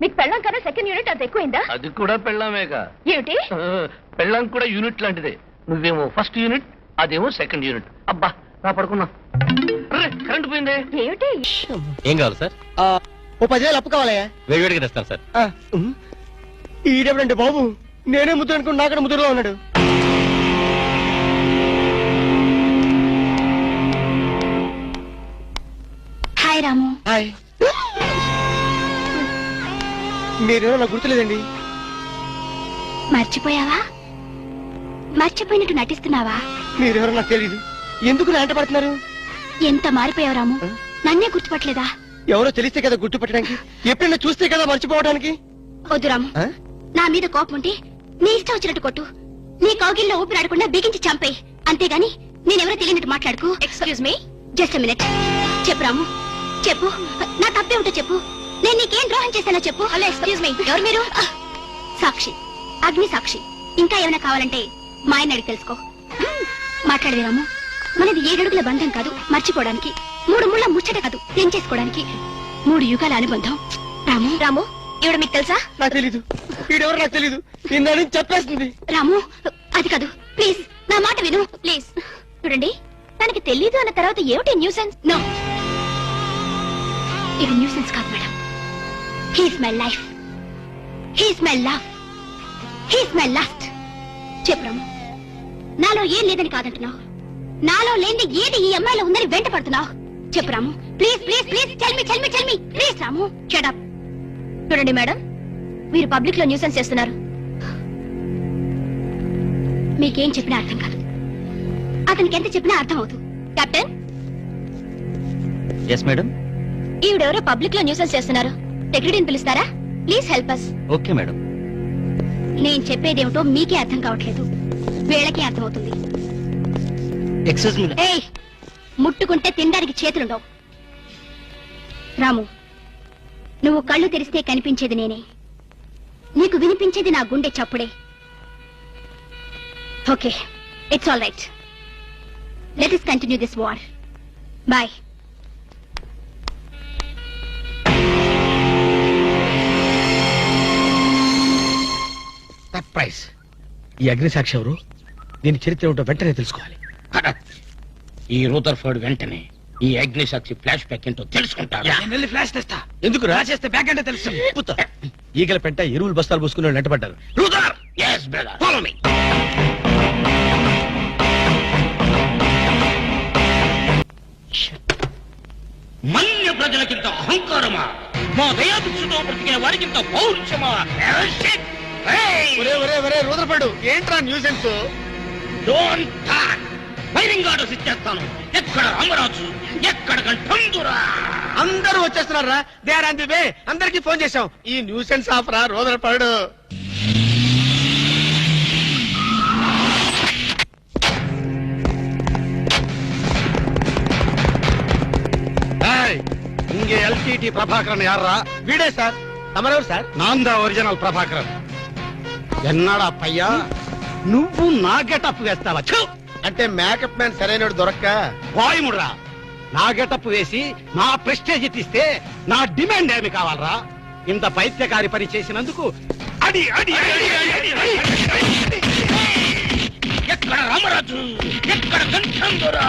మీకు పెళ్ళం కన్నా సెకండ్ యూనిట్ అంత ఎక్కువైందా? అది కూడా పెళ్ళామేగా. ఏమిటి? పెళ్ళం కూడా యూనిట్ లాంటిదే. నువ్వేమో ఫస్ట్ యూనిట్, అదేమో సెకండ్ యూనిట్. అబ్బా నా పడుకున్నా. కరెంట్ పోయిందే. ఏమిటి? ఏం కావాలి సార్? ఓ 10,000 అప్పు కావాలయ్యా. వేడివేడిగా తెస్తాను సార్. ఈడెవడండి బాబు, నేనే ముద్దు అనుకుని నాకడ ముద్దులో ఉన్నాడు. హాయ్ రాము. హాయ్. మీరేమో నాకు గుర్తులేదండి. మర్చిపోయావా? మర్చిపోయినట్టు నటిస్తున్నావా? మీరెవరో నాకు తెలీదు. ఎందుకు నా వెంట పడుతున్నారు? ఎంత మారిపోయావు రాము, నన్నే గుర్తుపట్టలేదా? ఎవరో తెలిస్తే కదా గుర్తుపట్టడానికి, ఎప్పుడైనా చూస్తే కదా మర్చిపోవడానికి. వద్దు రాము, నా మీద కోపం ఉంటే నీ ఇష్టం వచ్చినట్టు కొట్టు, నీ కౌగిల్లో ఊపిరాడకుండా బిగించి చంపేయి. అంతేగాని నేనెవరో తెలియనట్టు మాట్లాడుకో. Excuse me, just minute. చెప్పు రాము, చెప్పు. నా తప్పే ఉంటే చెప్పు. నేను నీకేం ద్రోహం చేశానో చెప్పు. హలో, ఎక్స్క్యూజ్ మీ, ఎవరు మీరు? సాక్షి, అగ్ని సాక్షి. ఇంకా ఏమైనా కావాలంటే మా ఆయన అడిగి తెలుసుకో. మాట్లాడేది రాము, మనది 7 అడుగుల బంధం కాదు మర్చిపోవడానికి, 3 ముళ్ళ ముచ్చట కాదు తెంచేసుకోవడానికి, 3 యుగాల అనుబంధం. రాము, రాము, ఇవిడ మీకు తెలుసా? నాకు తెలీదు. వీడెవరో నాకు తెలీదు. నిన్న చెప్పేస్తుంది. రాము, అది కాదు, ప్లీజ్ నా మాట విను, ప్లీజ్. చూడండి, తనకి తెలీదు అన్న తర్వాత ఏమిటి న్యూసెన్స్? నో, ఇది న్యూసెన్స్ కాదు madam. He's my life, he's my love, he's my last. చెప్పు రాము, నాలో ఏం లేదని కాదంటున్నావు, నాలో లేని ఏది ఈ అమ్మాయిలో ఉందని వెంట పడుతున్నావు. చెప్పు Ramu, please please please, tell me please. Ramu, shut up. చూడండి మేడం, మీరు పబ్లిక్ లో న్యూసెన్స్ చేస్తున్నారు. మీకేం చెప్పినా అర్థం కాదు, అతనికి ఎంత చెప్పినా అర్థం అవుతుంది. కెప్టెన్. Yes madam. ఈవిడెవరో పబ్లిక్ లో న్యూసెన్స్ చేస్తున్నారు. సెక్రటరీని పిలుస్తారా? Please help us. Okay madam. నేను చెప్పేదేమిటో మీకే అర్థం కావట్లేదు, వీళ్ళకే అర్థమవుతుంది. Excuse me. ఏయ్, ముట్టుకుంటే తినడానికి చేతులుండవు. రాము, నువ్వు కళ్ళు తెరిస్తే కనిపించేది నేనే, నీకు వినిపించేది నా గుండె చప్పుడే. Okay, it's all right. Let us continue this war. Bye. Surprise. ఈ అగ్నిసాక్షి ఎవరు? దీని చరిత్ర ఏమిటో వెంటనే తెలుసుకోవాలి. ఈ రూదర్ఫర్డ్ వెంటనే ఈ అగ్నిసాక్షి ఫ్లాష్ బ్యాక్ ఏంటో తెలుసుకుంటాడు. ఫ్లాష్ తెస్తా. ఎందుకు రాసేస్తే బ్యాక్ అంటే తెలుసు. ఈగల పెంట ఎరువులు బస్తాలు పూసుకుని నెట్టబడ్డారు. రూదర్, yes brother, follow me. మన్య ప్రజలకింత అహంకారమా? మా దయాభిక్షతో బ్రతికిన వారికింత పౌరుషమా? రూదర్ఫర్డ్, ఏంట్రా nuisance? Don't talk. Firing orders ఇచ్చేస్తాను. ఎక్కడ రామరాజు, ఎక్కడ గంటందురా? అందరూ వచ్చేస్తున్నారా? They are on the way. అందరికి ఫోన్ చేశాం. ఈ న్యూసెన్స్ ఆఫ్ రా రూదర్ఫర్డ్. ఇంగే ఎల్టీటీ ప్రభాకరన్ యార్రా? వీడే సార్. తమరెవరు సార్? నాందా ఒరిజినల్ ప్రభాకరన్. ఎన్నాడా పయ్యా నువ్వు నా గెటప్ వేస్తావా? అంటే మేకప్ మ్యాన్ సరైనడు దొరక్క వాయుముడ్రా, నా గెటప్ వేసి నా ప్రెస్టేజ్ తీస్తే నా డిమాండ్ ఏమి కావాలరా? ఇంత పైత్యకారి పని చేసినందుకు అడి అడి అడి అడి అడి. ఎక్కడ రామరాజు, ఎక్కడ గంటందురా?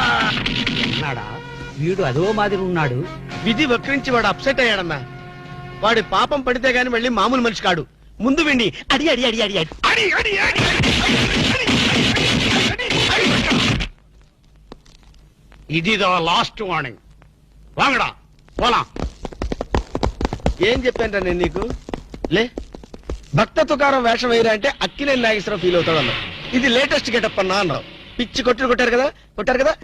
ఎన్నాడా వీడు అదో మాదిరి ఉన్నాడు. విధి వక్రించి వాడు అప్సెట్ అయ్యాడన్నా. వాడి పాపం పడితే గాని మళ్ళీ మామూలు మనిషి కాడు. ముందు విండి అడి అడి అడి అడి అడి అడి అడి అడి. ఇది లాస్ట్ వార్నింగ్. వాంగడా పోలా. ఏం చెప్పాను నేను నీకు? లే, భక్త తుకారం వేషం వేయరా అంటే అక్కినేని నాగేశ్వరరావు ఫీల్ అవుతాడు అన్నావు. ఇది లేటెస్ట్ గెటప్ అన్నా అన్నావు. పిచ్చి కొట్టారు కదా కొట్టారా?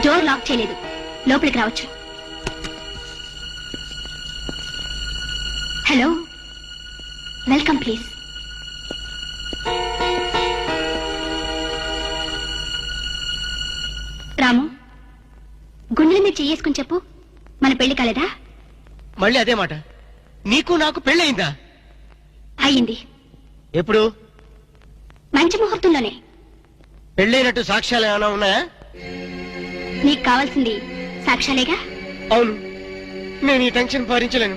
డోర్ లాక్ చేయలేదు, లోపలికి రావచ్చు. Hello, welcome please. రాము, గుండెల మీద చెయ్యేసుకుని చెప్పు, మన పెళ్లి కాలేదా? మళ్ళీ అదే మాట. నీకు నాకు పెళ్ళయిందా? అయ్యింది. ఎప్పుడు? మంచి ముహూర్తంలోనే. పెళ్ళైనట్టు సాక్ష్యాలు ఏమైనా ఉన్నాయా? నీకు కావాల్సింది సాక్ష్యాలేగా. అవును, నేను ఈ టెన్షన్ భరించలేను.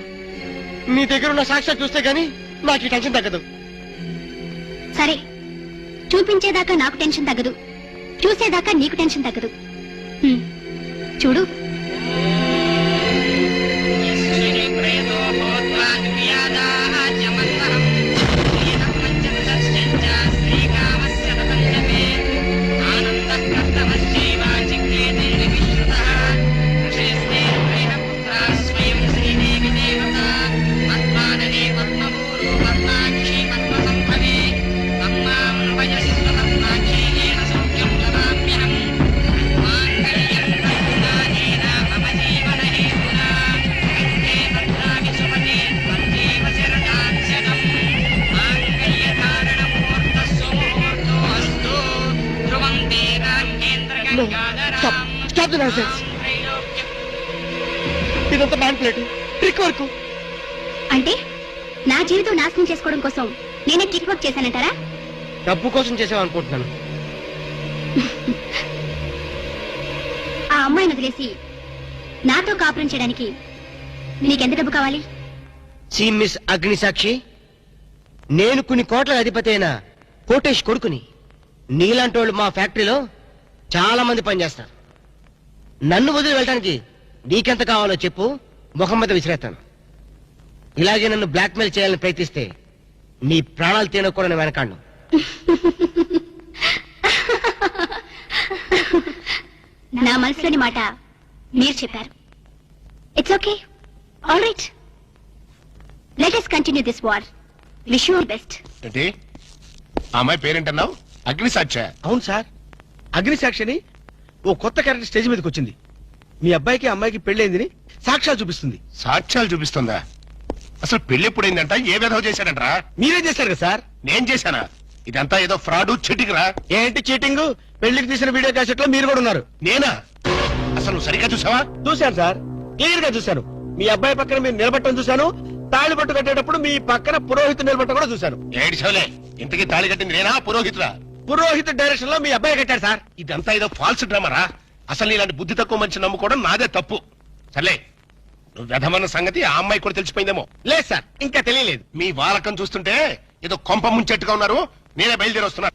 నీ దగ్గర ఉన్న సాక్ష్యాలు చూస్తే గానీ నాకు ఈ టెన్షన్ తగ్గదు. సరే, చూపించేదాకా నాకు టెన్షన్ తగ్గదు, చూసేదాకా నీకు టెన్షన్ తగ్గదు. చూడు. Stop the nonsense. ఇదంతా మ్యానిపులేట్, ట్రిక్ వర్క్. అంటే నా జీవితం నాశనం చేసుకోవడం కోసం నేనే ట్రిక్ వర్క్ చేశానంటారా? డబ్బు కోసం చేసావనుకుంటున్నాను. ఆ అమ్మాయిని వదిలేసి నాతో కాపురం చేయడానికి నీకెంత డబ్బు కావాలి? మిస్ అగ్నిసాక్షి, నేను కొన్ని కోట్ల అధిపతి అయిన కోటేష్ కొడుకుని. నీలాంటి వాళ్ళు మా ఫ్యాక్టరీలో చాలా మంది పనిచేస్తారు. నన్ను వదిలి వెళ్ళడానికి నీకెంత కావాలో చెప్పు, ముఖం మీద విసిరేస్తాను. ఇలాగే నన్ను బ్లాక్మెయిల్ చేయాలని ప్రయత్నిస్తే నీ ప్రాణాలు తీయడం కూడా నేను వెనకాడను. నా మనసులోని మాట మీరు చెప్పారు. It's okay, all right. Let us continue this war. Wish you all best. ఏంటి ఆ అమ్మాయి పేరేంటన్నావు? అగ్నిసాక్ష? అవును సార్, అగ్నిసాక్షిని ఓ కొత్త క్యారెక్టర్ స్టేజ్ మీదకి వచ్చింది. మీ అబ్బాయికి అమ్మాయికి పెళ్ళైందని సాక్ష్యాలు చూపిస్తుంది. సాక్ష్యాలు చూపిస్తుందా? అసలు పెళ్లి ఎప్పుడైందంట? ఏ విధవ చేశాడంట్రా? మీరే చేశారు కదా సార్? నేను చేశానా? ఇదంతా ఏదో ఫ్రాడ్ చీటింగ్ రా. ఏంటి చీటింగ్? పెళ్లికి తీసిన వీడియో క్యాసెట్ లో మీరు కూడా ఉన్నారు. నేనా? అసలు నువ్వు సరిగ్గా చూసావా? చూశాను సార్, క్లియర్ గా చూశాను. మీ అబ్బాయి పక్కన మీరు నిలబట్టడం చూశాను. తాళి పట్టు కట్టేటప్పుడు మీ పక్కన పురోహితుడు నిలబట్టడం కూడా చూశాను. ఏడిచోలే, ఇంతకీ తాళి కట్టింది నేనా పురోహితురా? పురోహిత డైరెక్షన్ లో మీ అబ్బాయి కట్టారు సార్. ఇదంతా ఏదో ఫాల్స్ డ్రామారా. అసలు ఇలాంటి బుద్ధి తక్కువ మంచి నమ్ముకోవడం నాదే తప్పు. సర్లే, నువ్వు వ్యధమన్న సంగతి ఆ అమ్మాయి కూడా తెలిసిపోయిందేమో. లేదు సార్, ఇంకా తెలియలేదు. మీ వాలకం చూస్తుంటే ఏదో కొంప ముంచెట్టుగా ఉన్నారు. నేనే బయలుదేరి వస్తున్నా.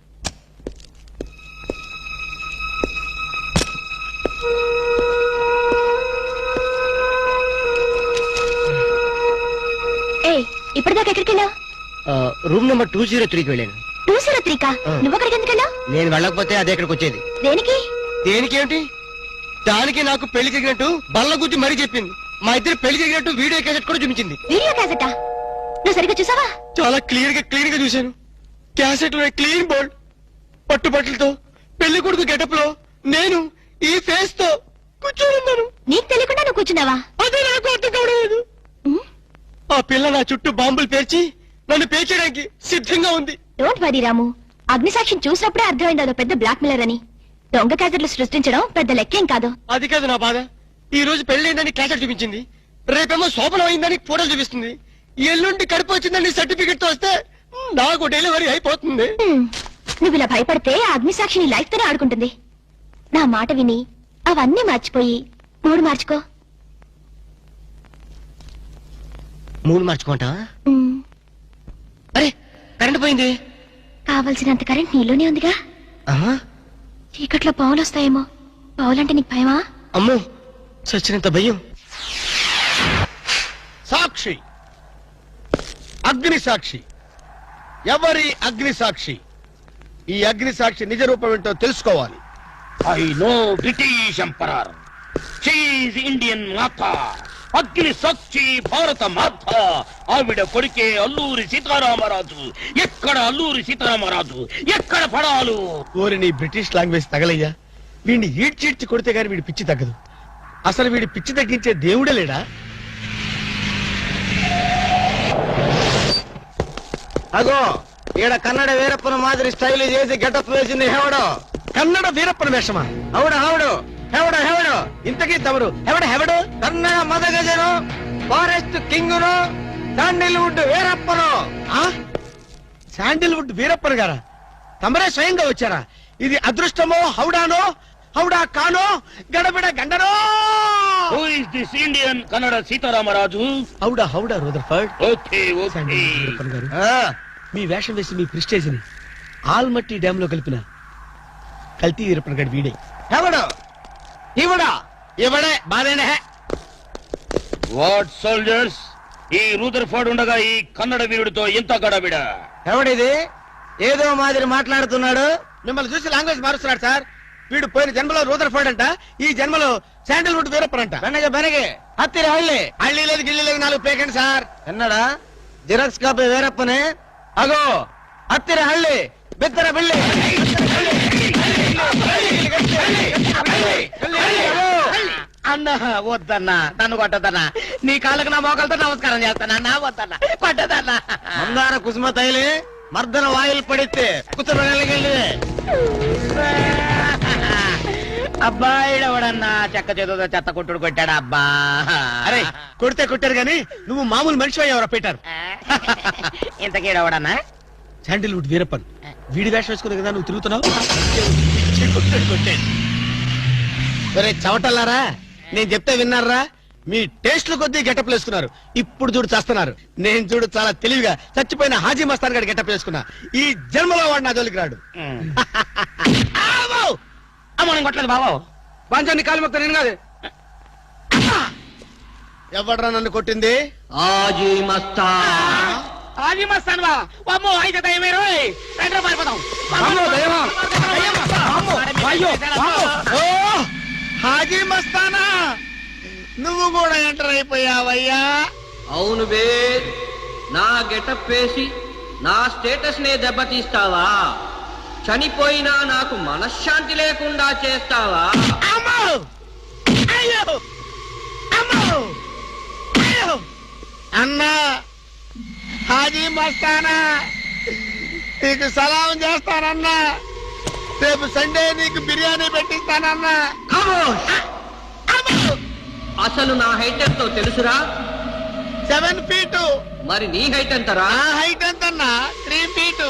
ఇప్పటిదాకా ఎక్కడికి వెళ్ళావు? రూమ్ నెంబర్ 203కి వెళ్ళాను. 203కా? నువ్వు అక్కడికి ఎందుకు వెళ్ళావు? నేను వెళ్ళకపోతే అదే ఇక్కడికి వచ్చేది. దేనికి? దేనికేమిటి? దానికి నాకు పెళ్లి జరిగినట్టు బల్ల గుద్ది మరీ చెప్పింది. మా ఇద్దరు పెళ్లి జరిగినట్టు వీడియో క్యాసెట్ కూడా చూపించింది. వీడియో క్యాసెటా? నువ్వు సరిగ్గా చూసావా? చాలా క్లియర్ గా చూశాను. క్యాసెట్ లో క్లీన్ బోల్డ్, పట్టుబట్టలతో పెళ్లి కొడుకు గెటప్ లో నేను ఈ ఫేస్ తో కూర్చొని ఉన్నాను. నీకు తెలియకుండా నువ్వు కూర్చున్నావా? అదే నాకు అర్థం కావడం. ఆ పిల్ల నా చుట్టూ బాంబులు పేర్చి నన్ను పేర్చడానికి సిద్ధంగా ఉంది. డోంట్ వరీ రాము, అగ్నిసాక్షిని చూసినప్పుడే అర్థమైంది అదో పెద్ద బ్లాక్ మెయిలర్ అని. దొంగ క్యాసెట్లు సృష్టించడం పెద్ద లెక్కేం కాదు. అది కాదు నా బాధ. ఈ రోజు పెళ్లి క్యాసెట్ చూపించింది, రేపేమో శోభనం అయిందని ఫోటోలు చూపిస్తుంది, ఎల్లుండి కడుపు వచ్చిందని సర్టిఫికెట్ తో వస్తే నాకు డెలివరీ అయిపోతుంది. నువ్వు ఇలా భయపడితే అగ్నిసాక్షిని లైఫ్ తోనే ఆడుకుంటుంది. నా మాట విని అవన్నీ మర్చిపోయి మూడు మార్చుకో. మూడు మార్చుకుంటావా? అరే, కరెంట్ పోయింది. కావలసినంత కరెంట్ నీలోనే ఉందిగా. చీకట్లో పావులు వస్తాయేమో. పావులంటే నీకు భయమా? అమ్మో, సచ్చినంత భయం. సాక్షి, అగ్ని సాక్షి. ఎవరి అగ్ని సాక్షి? ఈ అగ్ని సాక్షి నిజ రూపం ఏంటో తెలుసుకోవాలి. ఐ నో బ్రిటిష్ ఎంపరర్, షీఈ్ ఇండియన్ మాత, అగ్ని సాక్షి భారత మాత. ఆవిడ కొడుకే అల్లూరి సీతారామరాజు. ఎక్కడ అల్లూరి సీతారామరాజు, ఎక్కడ పడాలు? ఓరి నీ బ్రిటిష్ లాంగ్వేజ్ తగలయ్యా. వీడిని ఈడ్చిడ్చి కొడితే గాని వీడి పిచ్చి తగ్గదు. అసలు వీడి పిచ్చి తగ్గించే దేవుడే లేడా? అగో, ఈడ కన్నడ వీరప్పన మాదిరి స్టైల్ చేసి గెటప్ వేసింది హెవడో. కన్నడ వీరప్పన వేషమా? అవుడు హెవడు, హెవడు. ఇంతకీ తమరు హెవడు? కన్నడ మదగజను, forest king, sandalwood Veerappan. Sandalwood Veerappan గారా? తమరే స్వయంగా వచ్చారా? ఇది అదృష్టమో హౌడానో హౌడా కానో గడబిడ గండనో who is this Indian Kannada Sitaramaraju? హౌడా హౌడా రూదర్ఫర్డ్. Okay okay. గారు మీ వేషం వేసి మీ ప్రిస్టేజ్ ని ఆల్మట్టి డ్యామ్ లో కలిపిన కల్తీ వీరప్పన్ గడి వీడే. ఎవడు ఇవడా ఇవడే బాధేనే. వాట్ సోల్జర్స్, ఈ రూదర్ఫోర్డ్ ఉండగా ఈ కన్నడ వీరుడితో ఎంత గడబిడ? ఎవడిది ఏదో మాదిరి మాట్లాడుతున్నాడు? మిమ్మల్ని చూసి లాంగ్వేజ్ మారుస్తున్నాడు సార్. వీడు పోయిన జన్మలో రూదర్ఫోర్డ్ అంట, ఈ జన్మలో శాండల్వుడ్ వీరప్పన్ అంట. బెనగే బెనగే హత్తిరి హళ్ళి హళ్ళి లేదు గిల్లి లేదు 4 పేకండి సార్. ఎన్నడా జిరాక్స్ కాపీ వీరప్పనే అగో హత్తిరి హళ్ళి బిత్తర బిల్లి. అన్నా వద్దన్నా, నన్ను కొట్టదన్నా, నీ కాళ్ళకు నా మోకాలతో నమస్కారం చేస్తానా, నా వద్దన్నా కొట్టదన్నా. మందార కుసుమ తైలి మర్దన వాయులు పడితే కుతురగలిగి అబ్బాయిడవడన్నా చెక్క చేతుతో చెత్త కొట్టుడు కొట్టాడా? అబ్బా అరే కొడితే కొట్టారు గాని నువ్వు మామూలు మనిషి ఎవరా పెట్టారు. ఇంతకీడవడన్నా శాండిల్వుడ్ వీరప్పన్ వీడి వేషం వేసుకుని కదా నువ్వు తిరుగుతున్నావు. ఒరే చవటల్లారా, నేను చెప్తే విన్నారా? మీ టేస్ట్ల కొద్దీ గెటప్ వేసుకున్నారు. ఇప్పుడు చూడు చేస్తున్నారు. నేను చూడు చాలా తెలివిగా చచ్చిపోయిన హాజీ మస్తాన్ గారి గెటప్ వేసుకున్నా. ఈ జన్మలో వాడు నా జోలికి రాడు. అమ్మ నేను కొట్టలేదు బాబు. పంచాన్ని కాలు మొక్క నేను కాదు. ఎవడ్రా నన్ను కొట్టింది? ఆజీ మస్తాన్. ఆజీ మస్తాన్ బా అమ్మో అయితే దయమే రోయ్. రండి పారిపోదాం. ఓ హాజీ మస్తానా, నువ్వు కూడా ఎంటర్ అయిపోయావయ్యా. అవును బే, నా గెటప్ వేసి నా స్టేటస్ నే దెబ్బతీస్తావా? చనిపోయినా నాకు మనశ్శాంతి లేకుండా చేస్తావా? అమ్మో అయ్యో అమ్మో అయ్యో అన్నా హాజీ మస్తానా, నీకు సలాం చేస్తానన్నా. రేపు సండే నీకు బిర్యానీ పెట్టిస్తానన్నా. అసలు నా హైట్ ఎంతో తెలుసురా? 7 feet. మరి నీ హైట్ ఎంతరా? నా హైట్ ఎంతన్నా? 3 feet.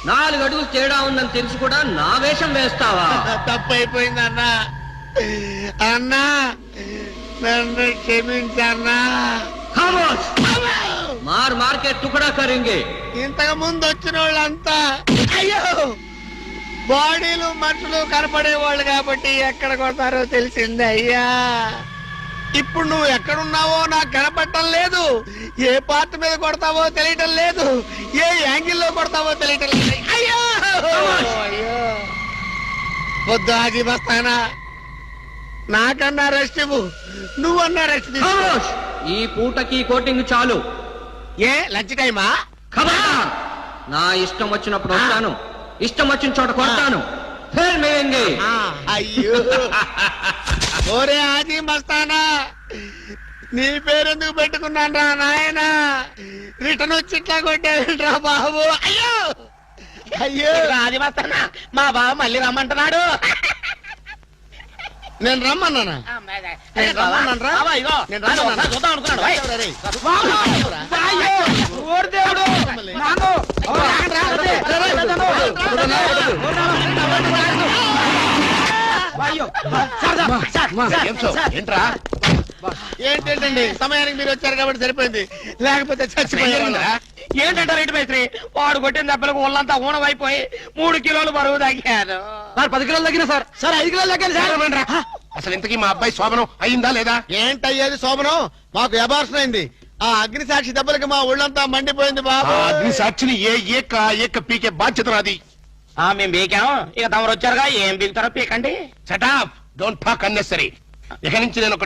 4 అడుగులు తేడా ఉందని తెలిసి కూడా నా వేషం వేస్తావా? తప్పైపోయిందన్నా. అన్నా నన్ను క్షమించన్నా. మార్ మార్కెట్ టుకడా కరింగే. ఇంతకు ముందు వచ్చిన వాళ్ళంతా అయ్యో బాడీలు మనుషులు కనపడే వాళ్ళు కాబట్టి ఎక్కడ కొడతారో తెలిసింది అయ్యా. ఇప్పుడు నువ్వు ఎక్కడున్నావో నాకు కనపడటం లేదు. ఏ పార్ట్ మీద కొడతావో తెలియటం లేదు. ఏ యాంగిల్లో కొడతావో తెలియటం లేదు. అయ్యో అయ్యో వద్దు హాజీ మస్తానా, నాకన్నా రెస్ట్ ఇవ్వు. నువ్వన్నా రెస్ట్ తీసుకో. ఈ పూటకి కోటింగ్ చాలు. ఏ లంచ్ టైమా? ఖబర్దార్! నా ఇష్టం వచ్చినప్పుడు వస్తాను, ఇష్టం వచ్చిన చోట కొడతాను. ఫిర్ మిలేంగే. అయ్యో ఓరే హాజీ మస్తానా, నీ పేరెందుకు పెట్టుకున్నాను రా నాయనా? రిటర్న్ వచ్చి ఇట్లా కొట్టేరా బాబు. అయ్యో అయ్యో ఆజీ మస్తానా, మా బావ మళ్ళీ రమ్మంటున్నాడు. నేను రమ్మన్నానా? నేను రమ్మన్నాను రా. నేను రమ్మన్నానా? చూద్దాం అనుకున్నాడు. ఏంట్రా? ఏంటండి సమయానికి మీరు వచ్చారు కాబట్టి సరిపోయింది, లేకపోతే చచ్చిపోయారు. ఏంటంటారు ఇటు మేస్త్రి? వాడు కొట్టిన దెబ్బలకు ఒళ్ళంతా ఊనమైపోయి 3 కిలోలు బరువు తగ్గాను. 10 కిలోలు తగ్గిన సార్. 5 కిలోలు తగ్గాను సార్. అసలు ఇంతకీ మా అబ్బాయి శోభనం అయిందా లేదా? ఏంటయ్యేది శోభనం? మాకు అబార్షన్ అయింది. ఆ అగ్ని సాక్షి దెబ్బలకి మా ఒళ్ళంతా మండిపోయింది బాబు. అగ్ని సాక్షిని ఏక పీకే బాధ్యత నాది. మేము బీకాం, ఇక తమరు వచ్చారుగా ఏం బీగుతారో పీకండి. Shut up, don't talk unnecessary. ఇక నుంచి నేను ఒక